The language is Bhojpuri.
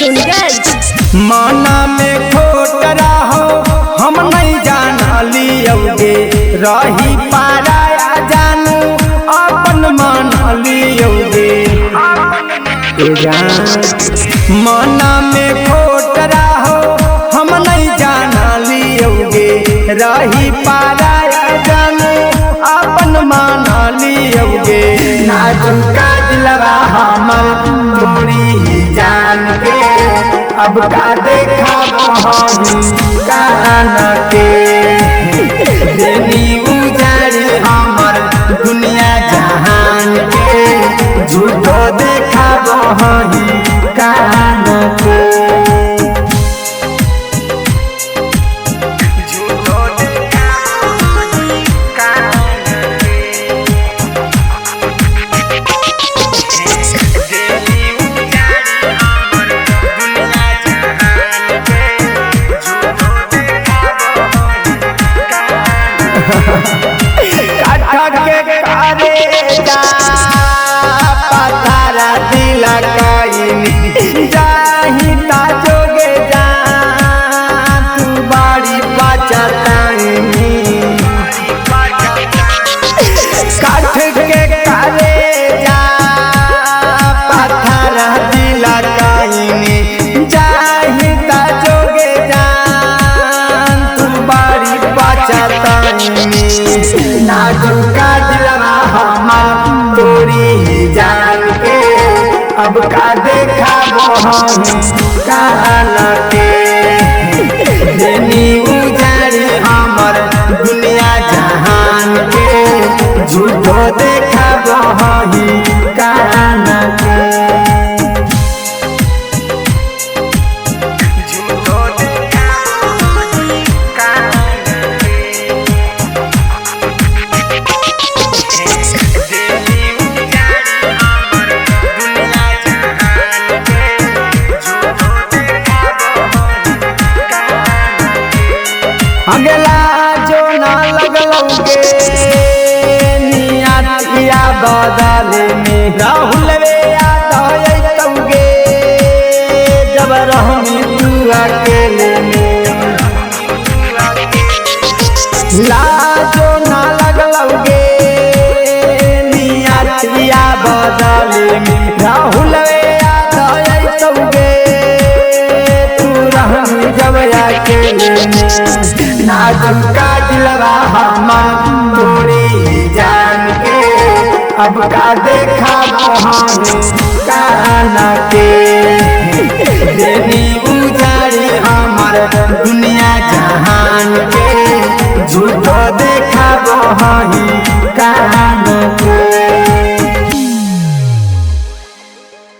सुनगंज। माना में खोट रहो हम नहीं जाना लियोगे, रही पाराया जानू अपन मान लियोगे। माना में खोट रहो हम नहीं जाना लियोगे, रही पाराया जानू अपन मान लियोगे। नाजुका दिलवा हमर तोरी जान के, अब का देखा कान के। देनी उजारी हमर दुनिया जहान के, झूठो देखा कान के। पतारा दिला जाही ताजोगे जा तू बाड़ी बचतानी। काठ के कारे जा पतारा दिला जाही ताजोगे जा तू बाड़ी बचतानी। नाजुका दिलवा हमार तोरी जान के, अब का देखा कान के। देनी उजारी हमर दुनिया जहान के, झूठो देखा कान के। अगला जो ना लगलोगे निया बदले में, राहुल वे याद होगे जब रहमी तू अकेले में। लाजो ना लगलोगे निया बदले में, राहुल वे याद होगे तू रहमी जब अकेले में। नाजुका दिलवा हमार तोरी जान के, अब का देखा कान के। देनी उजारी हमर दुनिया जहान के, झूठो देखा